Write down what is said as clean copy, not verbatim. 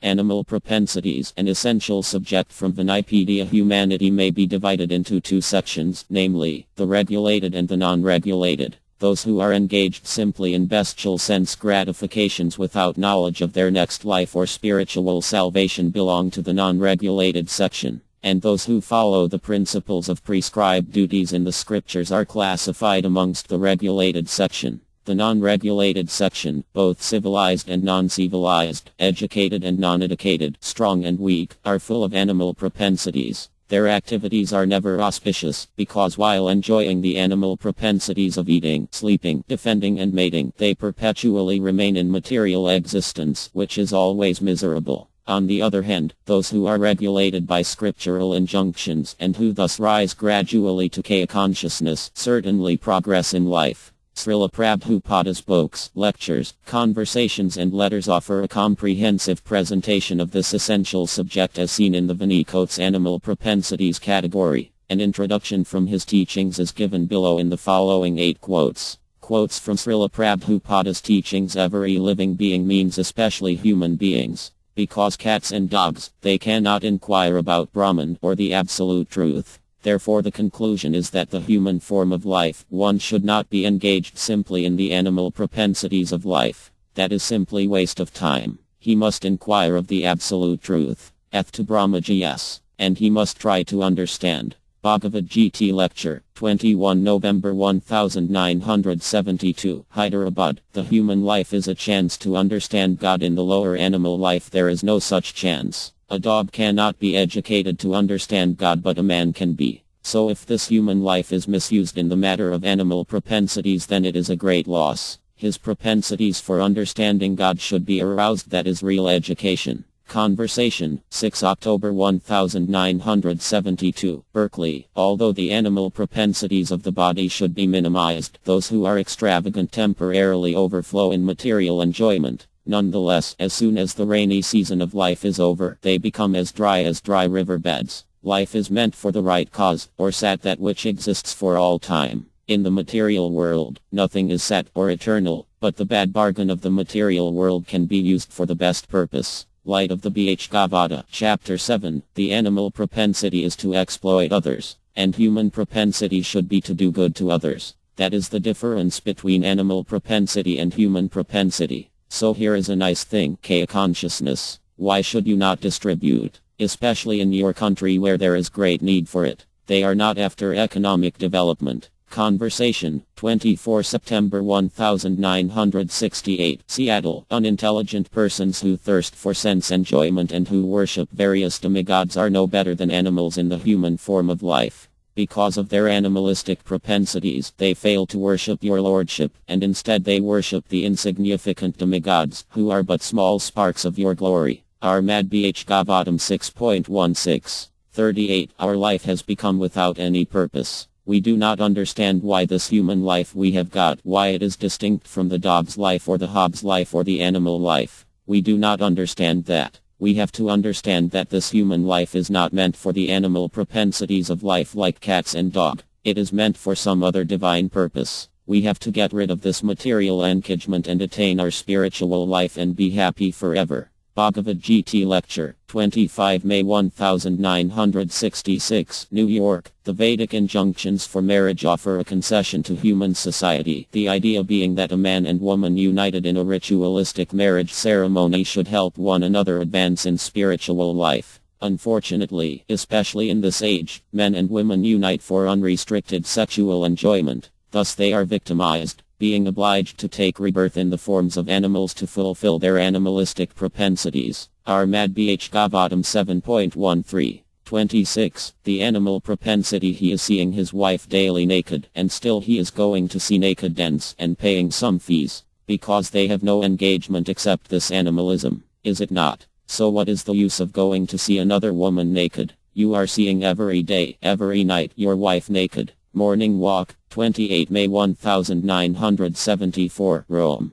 Animal propensities. An essential subject from Vinipedia. Humanity may be divided into two sections, namely, the regulated and the non-regulated. Those who are engaged simply in bestial sense gratifications without knowledge of their next life or spiritual salvation belong to the non-regulated section, and those who follow the principles of prescribed duties in the scriptures are classified amongst the regulated section. The non-regulated section, both civilized and non-civilized, educated and non-educated, strong and weak, are full of animal propensities. Their activities are never auspicious, because while enjoying the animal propensities of eating, sleeping, defending and mating, they perpetually remain in material existence, which is always miserable. On the other hand, those who are regulated by scriptural injunctions, and who thus rise gradually to Kaya consciousness, certainly progress in life. Srila Prabhupada's books, lectures, conversations and letters offer a comprehensive presentation of this essential subject as seen in the Vinicote's Animal Propensities category. An introduction from his teachings is given below in the following 8 quotes. Quotes from Srila Prabhupada's teachings. Every living being means especially human beings. Because cats and dogs, they cannot inquire about Brahman or the absolute truth. Therefore the conclusion is that the human form of life, one should not be engaged simply in the animal propensities of life. That is simply waste of time. He must inquire of the absolute truth. To Brahmaji, yes. And he must try to understand. Bhagavad Gita Lecture, 21 November 1972, Hyderabad. The human life is a chance to understand God. In the lower animal life there is no such chance. A dog cannot be educated to understand God, but a man can be. So if this human life is misused in the matter of animal propensities, then it is a great loss. His propensities for understanding God should be aroused. That is real education. Conversation, 6 October 1972, Berkeley. Although the animal propensities of the body should be minimized, those who are extravagant temporarily overflow in material enjoyment. Nonetheless, as soon as the rainy season of life is over, they become as dry riverbeds. Life is meant for the right cause, or sat, that which exists for all time. In the material world, nothing is set or eternal, but the bad bargain of the material world can be used for the best purpose. Light of the Bhagavad, Chapter 7. The animal propensity is to exploit others, and human propensity should be to do good to others. That is the difference between animal propensity and human propensity. So here is a nice thing, Kaya consciousness. Why should you not distribute? Especially in your country where there is great need for it. They are not after economic development. Conversation, 24 September 1968, Seattle. Unintelligent persons who thirst for sense enjoyment and who worship various demigods are no better than animals in the human form of life. Because of their animalistic propensities, they fail to worship your lordship, and instead they worship the insignificant demigods, who are but small sparks of your glory. Armad Bhagavatam 6.16. 38. Our life has become without any purpose. We do not understand why this human life we have got, why it is distinct from the dog's life or the hog's life or the animal life. We do not understand that. We have to understand that this human life is not meant for the animal propensities of life like cats and dog. It is meant for some other divine purpose. We have to get rid of this material engagement and attain our spiritual life and be happy forever. Bhagavad Gita Lecture, 25 May 1966, New York. The Vedic injunctions for marriage offer a concession to human society, the idea being that a man and woman united in a ritualistic marriage ceremony should help one another advance in spiritual life. Unfortunately, especially in this age, men and women unite for unrestricted sexual enjoyment. Thus they are victimized, being obliged to take rebirth in the forms of animals to fulfill their animalistic propensities. Armad Bhagavatam 7.13. 26. The animal propensity: he is seeing his wife daily naked, and still he is going to see naked dens and paying some fees, because they have no engagement except this animalism, is it not? So what is the use of going to see another woman naked? You are seeing every day, every night, your wife naked. Morning Walk, 28 May 1974, Rome.